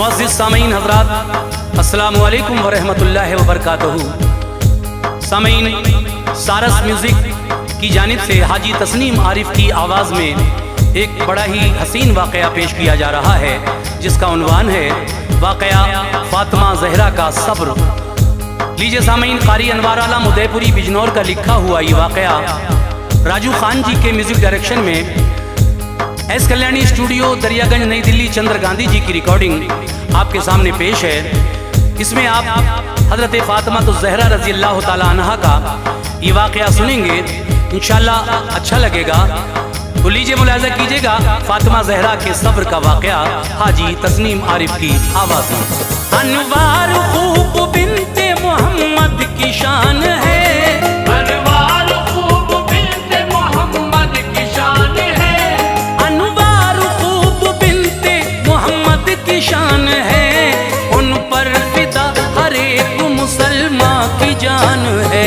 मुअज़्ज़िज़ सामीन हज़रात, अस्सलामु अलैकुम व रहमतुल्लाहि व बरकातहू। सामीन, सारस म्यूज़िक की जानिब से हाजी तस्नीम आरिफ की आवाज़ में एक बड़ा ही हसीन वाक़या पेश किया जा रहा है, जिसका उन्वान है वाक़या फ़ातिमा ज़हरा का सब्र। लीजिए सामीन, क़ारी अनवार आलम उदयपुरी बिजनौर का लिखा हुआ ये वाक़या राजू खान जी के म्यूज़िक डायरेक्शन में एस कल्याणी स्टूडियो दरियागंज नई दिल्ली चंद्र गांधी जी की रिकॉर्डिंग आपके सामने पेश है। इसमें आप हज़रत फ़ातिमा ज़हरा रज़ी अल्लाह ताला अन्हा का ये वाक़या सुनेंगे, इंशाअल्लाह अच्छा लगेगा। तो लीजिए मुलाज़ा कीजिएगा फ़ातिमा ज़हरा के सब्र का वाक़या हाजी तस्नीम आरिफ की आवाज़ में। अनवार खूब बिन्ते मोहम्मद की शान है, शान है, उन पर फिदा हर एक मुसलमान की जान है,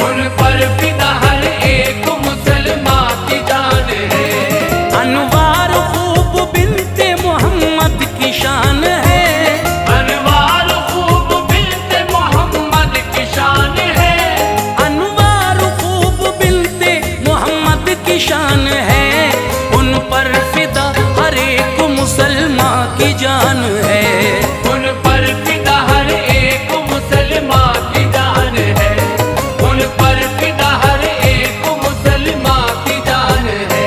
उन पर फिदा हर एक मुसलमान की जान है। अनवार खूब बिन्ते मोहम्मद की शान है, अनवार खूब बिन्ते मोहम्मद की शान है, अनवार खूब बिन्ते मोहम्मद की शान है, उन पर फिदा हर एक मुसलमान की जान है, उन पर फिदा हर एक मुसलमान की जान है, उन पर फिदा हर एक मुसलमान की जान है।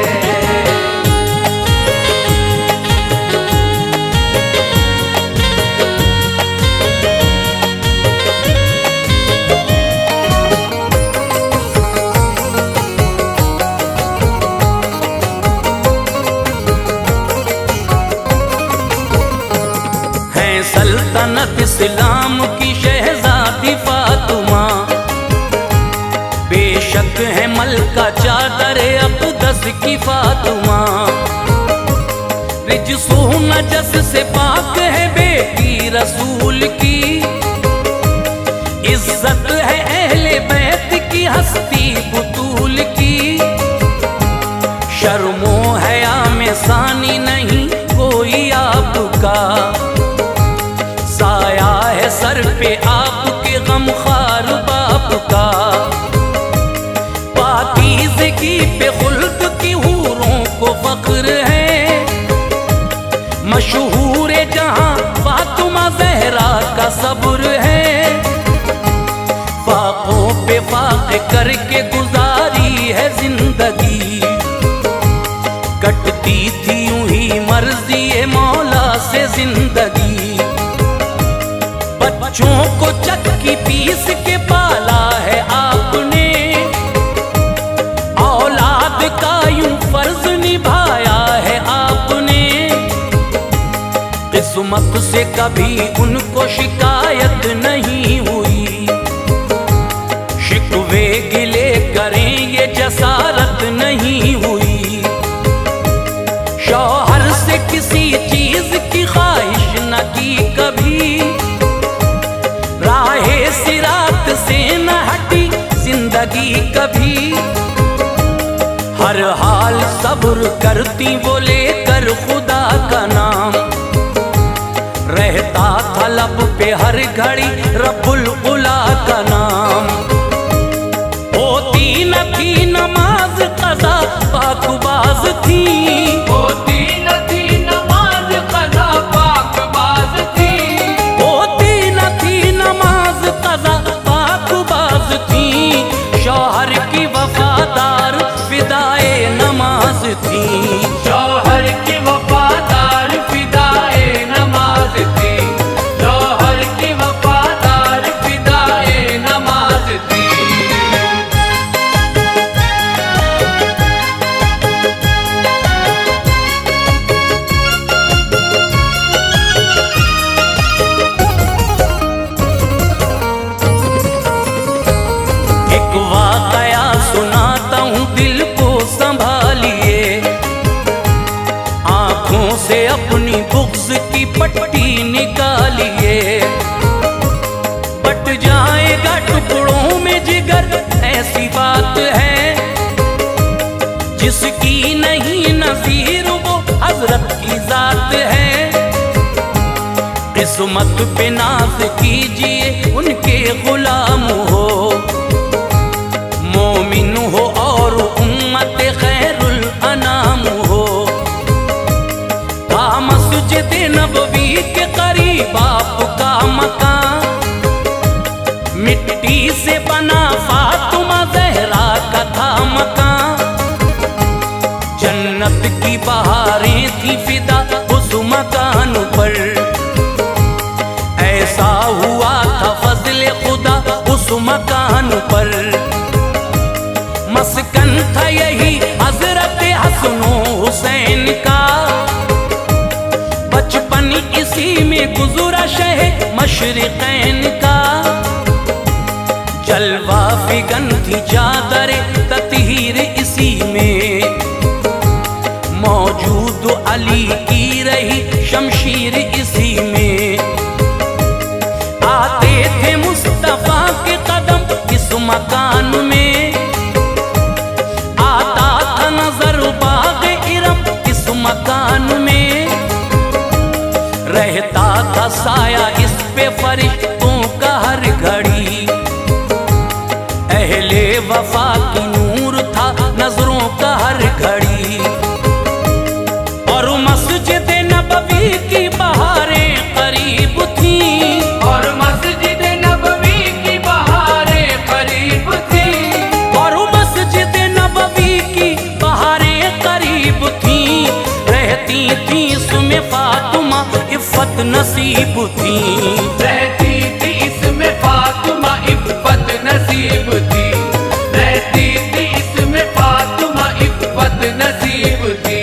सल्तनत इस्लाम की शहजादी फातिमा, बेशक है मलका चादर अक़दस की फातिमा, रिजसो नजस से पाक है बेटी रसूल की, इज्जत है अहले बैत की हस्ती बुतूल की, शर्मो हया में सानी नहीं कोई आपका, साया है सर पे आपके गमखार बाप का, पाकीज़गी पे खुल्द की हूरों को फख्र है, मशहूर जहां फ़ातिमा ज़हरा का सब्र है, फाकों पे फाक़ करके गुजारी है जिंदगी, कटती थी यूं ही मर्ज़ी मौला से जिंदगी, बच्चों को चक्की पीस के पाला है आपने, औलाद का यूं फर्ज निभाया है आपने, किस्मत से कभी उनको शिकायत नहीं हुई, शिकवे गिले करें ये जसारत नहीं हुई, शौहर से किसी चीज की ख्वाहिश न की कभी, राहे सिरात से न हटी जिंदगी कभी, हर हाल सब्र करती वो लेकर खुदा का नाम, रहता था लब पे हर घड़ी रब्बुल उला का नाम, होती न थी नमाज क़ज़ा पाकबाज़ थी, होती न थी नमाज क़ज़ा पाकबाज़ थी, होती न थी नमाज क़ज़ा पाकबाज़ थी, शौहर की वफादार फिदाए नमाज थी, शौहर की वफादार फिदाए नमाज थी, शौहर की वफादार फिदाए नमाज थी। एक वाक़या सुनाता हूँ दिल को संभालिए, आँखों से अपनी बुग़्ज़ की पट्टी निकालिए, बट जाएगा टुकड़ों में जिगर ऐसी बात है, जिसकी नहीं नज़ीर वो हज़रत की ज़ात है, किस्मत पे नाज कीजिए उनके गुलाम हो, मोमिन हो और उम्मत खैरुल अनाम हो। मस्जिद नबवी के करीब आपका मकान, मिट्टी से बना फातिमा ज़हरा का था मकान। जन्नत की बहारें थी फिदा उस मकान पर, ऐसा हुआ था फजल खुदा उस मकान पर। मस्कन था यही हजरत हसन हुसैन का, बचपन इसी में गुज़रा शह मशरिक़ैन का। जलवा फिगन थी चादर ततहीर इसी में, मौजूद अली की रही शमशीर इसी में। आते थे मुस्तफा के कदम इस मकान में, आता था नजर बाग इरम इस मकान में। रहता था साया इस पे फरिश्तों का हर घड़ी, अहले वफा की नूर था नजरों का हर घड़ी। और मस्जिद नबवी की बहारें करीब थी, और मस्जिद नबवी की बहारें करीब थी, और मस्जिद नबवी की बहारें करीब थी। रहती थी इसमें फातिमा इफ़्फ़त नसीब थी, रहती थी इसमें फातिमा इफ़्फ़त नसीब थी, रहती थी इसमें फातिमा इफ़्फ़त नसीब थी।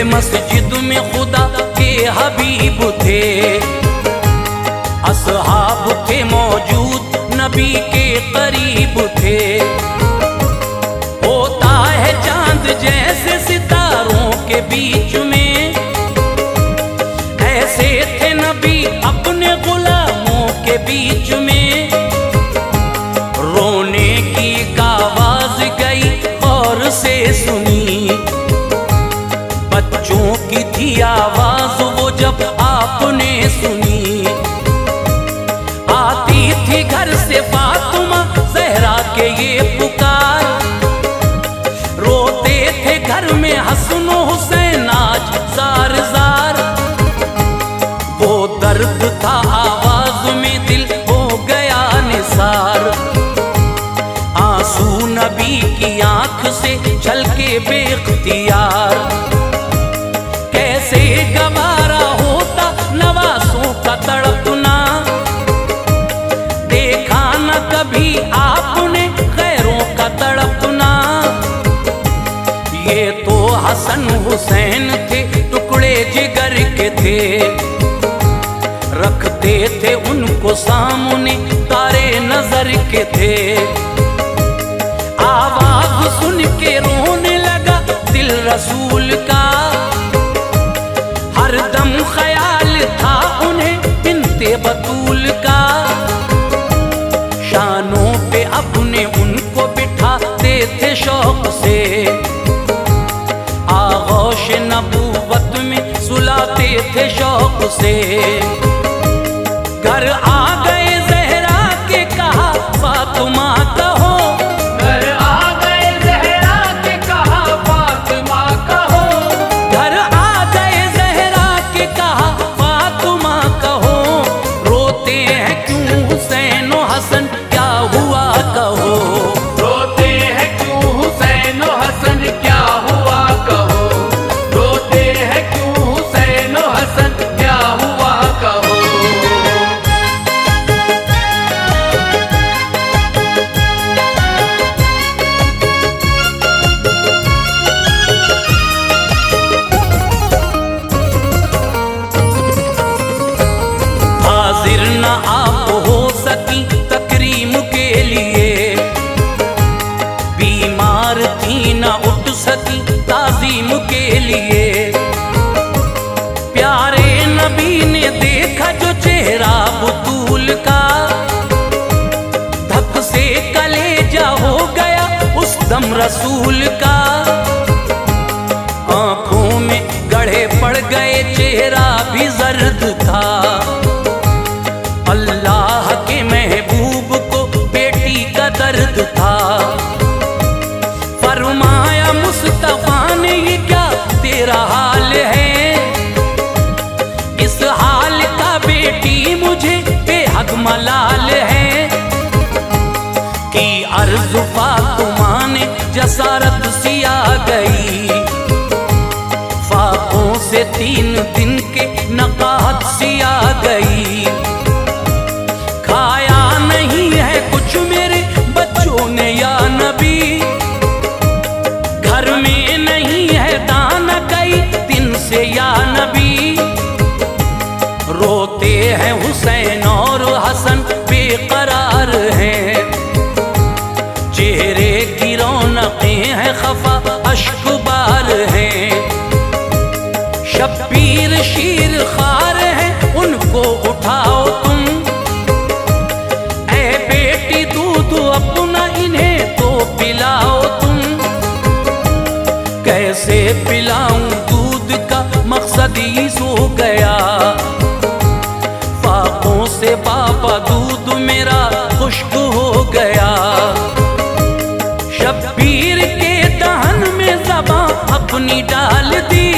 मस्जिद में खुदा के हबीब थे, असहाब थे मौजूद नबी के करीब थे। होता है चांद जैसे सितारों के बीच में, ऐसे थे नबी अपने गुलामों के बीच में। रोने की आवाज गई और से सुनी, बच्चों की थी आवाज वो जब आपने सुनी। आती थी घर से फातिमा ज़हरा के ये पुकार, रोते थे घर में हसन हुसैन आज ज़ार ज़ार। वो दर्द था आवाज में दिल हो गया निसार, आंसू नबी की आंख से छलके बेख्तियार। कैसे गवारा होता नवासों का तड़पना, देखा न कभी आपने गैरों का तड़पना। ये तो हसन हुसैन थे टुकड़े जिगर के थे, रखते थे उनको सामने तारे नजर के थे। आवाज सुन के रोने लगा दिल रसूल का, हरदम ख्याल था उन्हें बिन्ते बतूल का। शानों पे अपने उनको बिठाते थे शौक से, आगोश नबूवत में सुलाते थे शौक से। घर आ गए ज़हरा के कहा फातिमा कहो, घर आ गए ज़हरा के कहा फातिमा कहो, घर आ गए ज़हरा के कहा फातिमा कहो। रोते हैं क्यों हुसैन और हसन क्या हुआ कहो, रोते हैं क्यों हुसैन और हसन क्या हुआ कहो, रोते हैं क्यों हुसैन और हसन क्या हुआ कहो। कदम रसूल का, आंखों में गढ़े पड़ गए चेहरा भी जर्द था। अल्लाह के महबूब को बेटी का दर्द था। फरमाया मुस्तफा ने ये क्या तेरा हाल है, इस हाल का बेटी मुझे बेहद मलाल है। कि अर्ज़ फातिमा ने जसारत सी आ गई, फाकों से 3 दिन के नकाहत सी आ गई। खाया नहीं है कुछ मेरे बच्चों ने या नबी, घर में नहीं है दाना कई दिन से या नबी। रोते हैं हुसैन और हसन बेकरार हैं, चेहरे की रौनकें हैं खफा अश्कबार हैं। शब्बीर शीर खार हैं उनको उठाओ तुम, ऐ बेटी दूध अपना इन्हें तो पिलाओ तुम। कैसे पिलाऊं दूध का मकसद ही सो गया, फाकों से बाबा दूध मेरा खुश्क हो गया। शब्बीर के दहन में ज़बां अपनी डाल दी,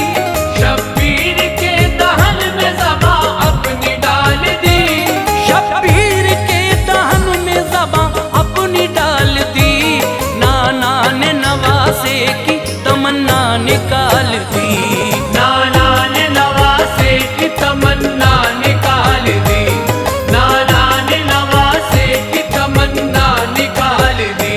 शब्बीर के दहन में ज़बां अपनी डाल दी, शब्बीर के दहन में ज़बां अपनी डाल दी। नाना ने नवासे की तमन्ना निकाल दी, नाना ने नवासे की तमन्ना निकाल दी, नाना ने नवासे की तमन्ना निकाल दी।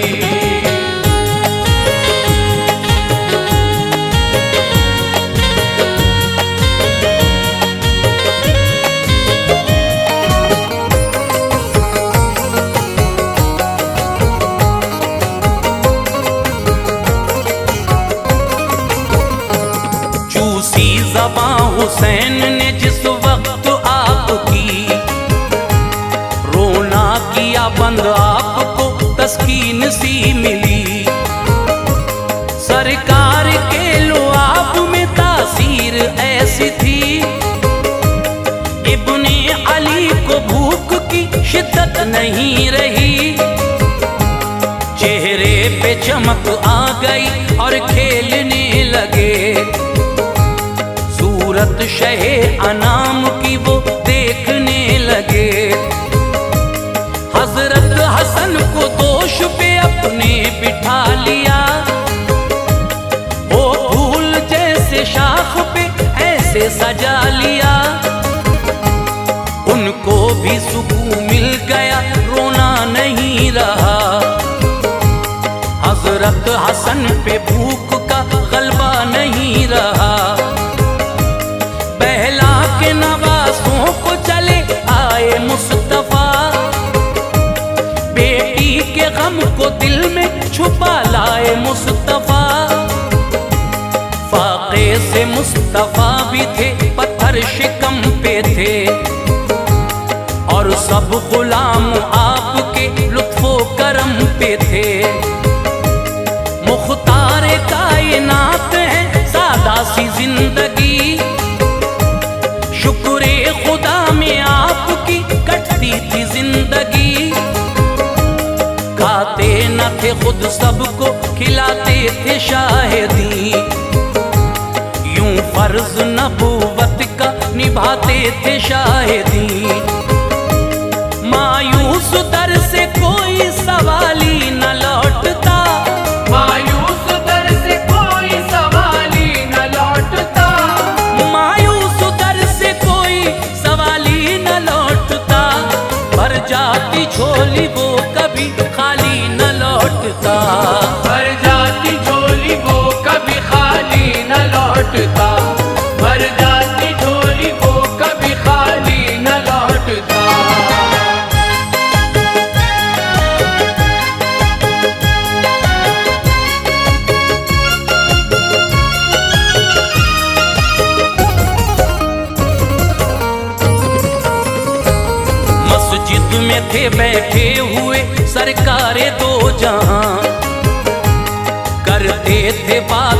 चूसी ज़बां हुसैन ने जिस वक्त आपकी, रोना किया बंद आपको तस्कीन सी मिली। सरकार के लुआब में तासीर ऐसी थी, इब्ने अली को भूख की शिद्दत नहीं रही। चेहरे पे चमक आ गई और खेलने लगे, सूरत शहे अनाम की वो देखने लगे। हजरत हसन को दोष पे अपने बिठा लिया, वो फूल जैसे शाख पे ऐसे सजा लिया। उनको भी सुकून मिल गया, रोना नहीं रहा। हजरत हसन पे भूख का गलबा नहीं रहा। बहला के नवासों को चले आए मुस्तफा, बेटी के गम को दिल में छुपा लाए मुस्तफा। फाके से मुस्तफा भी थे, पत्थर शिकम पे थे, और सब गुलाम आपके लुत्फो करम पे थे। मुख्तार कायनात है सादा सी जिंदगी, शुक्रे खुदा में आपकी कटती थी जिंदगी। खाते न थे खुद सबको खिलाते थे शाहिदी, यूं फर्ज नबूवत का निभाते थे शाहिदी। मायूस दर से कोई सवाली न लौटता, मायूस दर से कोई सवाली न लौटता, मायूस दर से कोई सवाली न लौटता। भर जाती झोली वो कभी खाली न लौटता, भर जाती झोली वो कभी खाली न लौटता, भर जाती झोली वो कभी खाली न लौटता। मस्जिद में थे बैठे हुए सरकारे दो जहां,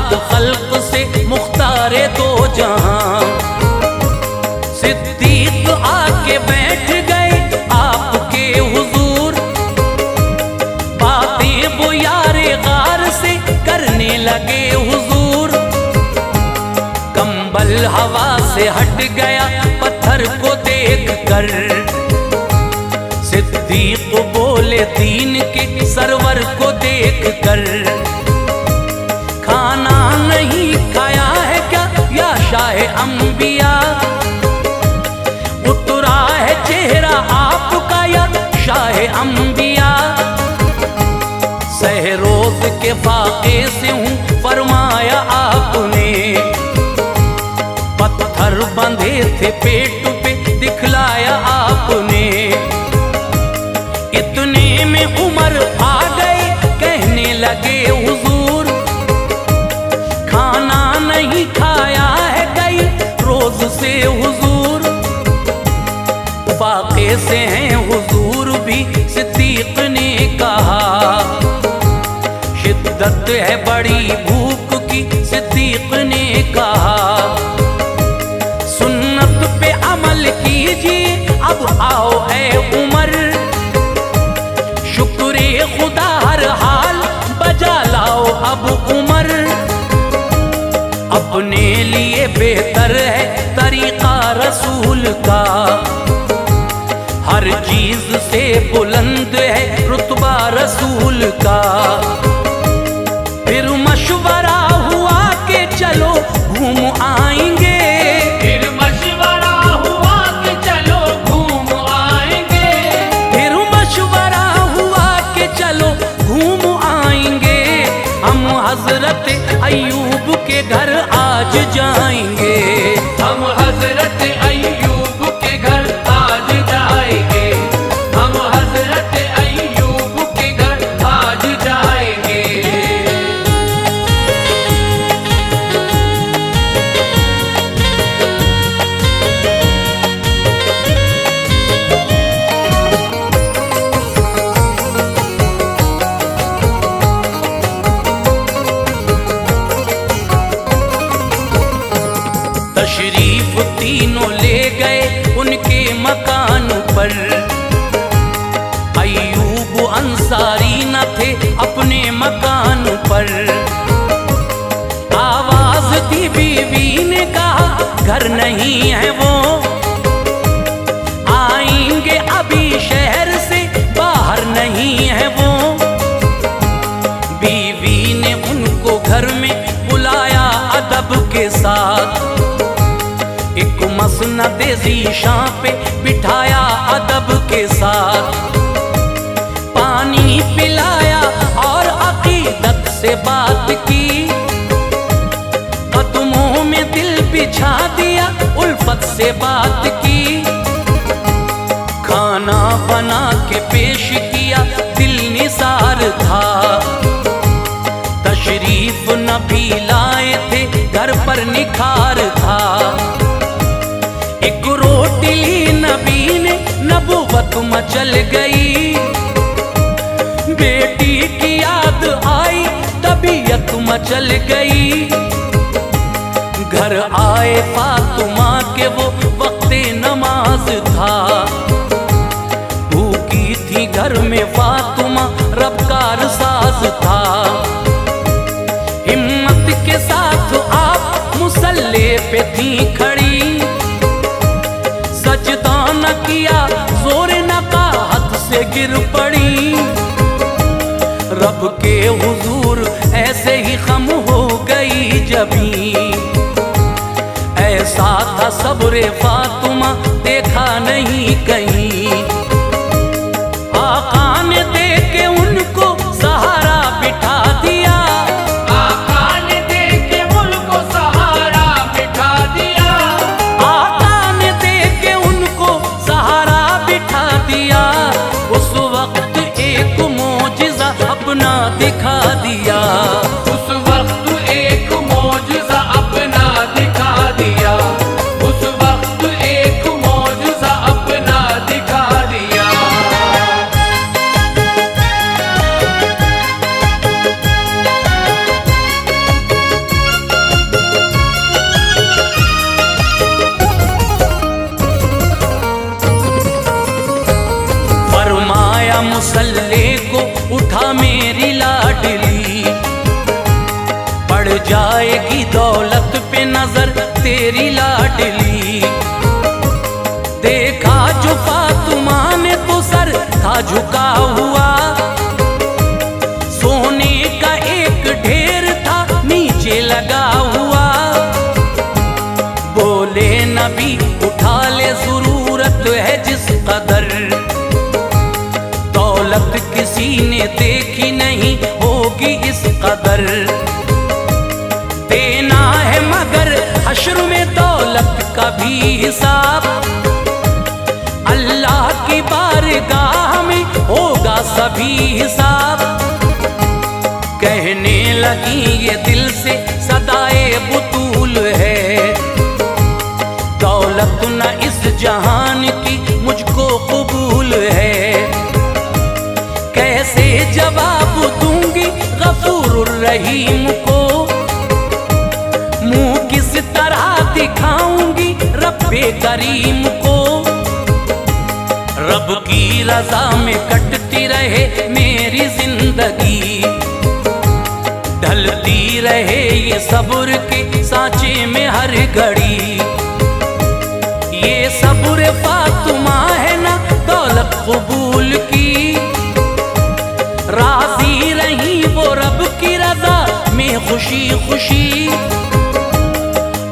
बाद खल्क से मुख्तारे दो जहां। सिद्दीक आके बैठ गए आपके हुजूर, बातें वो यारे गार से करने लगे हुजूर। कंबल हवा से हट गया पत्थर को देख कर, सिद्दीक बोले दीन के सरवर को देख कर, खाना नहीं खाया है क्या या शाह अंबिया? उतरा है चेहरा आपका या शाह अंबिया? सहरोज के फाके से हूँ फरमाया आपने, पत्थर बंधे थे पेट पे दिखलाया आपने। इतने में उमर आ गए कहने लगे हुजूर, खाना नहीं खाया है कई रोज से हुजूर। फाके से हैं हुजूर भी सिद्दीक ने कहा, शिद्दत है बड़ी भूख की सिद्दीक ने कहा। सुन्नत पे अमल कीजिए अब आओ ऐ उमर, शुक्रे खुदा हर हाल बजा लाओ अब उमर। अपने लिए बेहतर है तरीका रसूल का, हर चीज से बुलंद है रुतबा रसूल का। फिर मशवरा हुआ कि चलो घूम आएंगे, फिर मशवरा हुआ कि चलो घूम आएंगे, फिर मशवरा हुआ कि चलो घूम आएंगे। हम हजरत अय्यूब के घर आज जाएंगे, हम हजरत अय्यूब के घर आज जाएंगे, हम हजरत अय्यूब के घर आज जाएंगे। तशरीफ तीनों ले गए उनके मकान पर, अय्यूब अंसारी न थे अपने मकान पर। आवाज दी बीवी ने कहा घर नहीं है वो, आएंगे अभी शहर से बाहर नहीं है वो। बीवी ने उनको घर में बुलाया अदब के साथ, एक मसनद ज़ीशां पे बिठाया अदब के साथ। पानी पिलाया और अकीदत से बात की, कदमों में दिल बिछा दिया उल्फत से बात की। खाना बना के पेश किया दिल निसार था, तशरीफ नबी लाए थे घर पर निखार था। एक रोटी ली नबी ने नबुवत मचल गई, बेटी की याद आई तबीयत मचल गई। घर आए फातिमा के वो वक्ते नमाज था, भूखी थी घर में फातिमा रब कार साज था। हिम्मत के साथ आप मुसल्ले पे थी खड़ी, सजदा न किया जोर न का हाथ से गिर पड़ी। रब के हुजूर ऐसे ही खम हो गई जबी, ऐसा था सब्र फातिमा देखा नहीं कहीं। आका ने दे के उनको सहारा बिठा दिया, आका ने दे के उनको सहारा बिठा दिया, आका ने दे के उनको सहारा बिठा दिया। उस वक्त एक मोजिज़ा अपना दिखा दिया, उस वक्त एक मौजज़ा अपना दिखा दिया, उस वक्त एक मौजज़ा अपना दिखा उठा मेरी लाडली, पड़ जाएगी दौलत पे नजर तेरी लाडली। देखा जो फातिमा ने तो सर था झुका हुआ, सोने का एक ढेर था नीचे लगा हुआ। बोले नबी उठा ले जरूरत है जिस कदर, दौलत किसी ने देखी नहीं होगी इस कदर। देना है मगर हश्र में दौलत का भी हिसाब, अल्लाह की बारगाह में होगा सभी हिसाब। कहने लगी ये दिल से सदाए बुतूल है, दौलत न इस जहान की मुझको कबूल है। कैसे जवाब दूंगी गफूरुर रहीम को, मुंह किस तरह दिखाऊंगी रब्बे करीम को। रब की रजा में कटती रहे मेरी जिंदगी, ढलती रहे ये सब्र के सांचे में हर घड़ी। ये सब्र फातिमा है ना दौलत कबूल की, राजी रही वो रब की रजा में खुशी खुशी।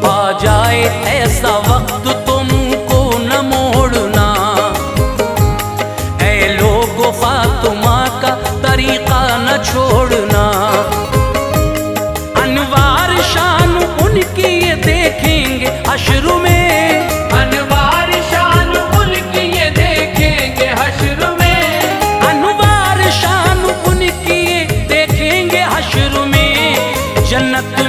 आ जाए ऐसा वक्त तो मुंह को न मोड़ना, ऐ लोगो फातिमा का तरीका न छोड़ना। अनवार शान उनकी ये देखेंगे हश्र में, अनवार शान उनकी ये देखेंगे हश्र में। अनवार शान उनकी ये देखेंगे हश्र में। जन्नत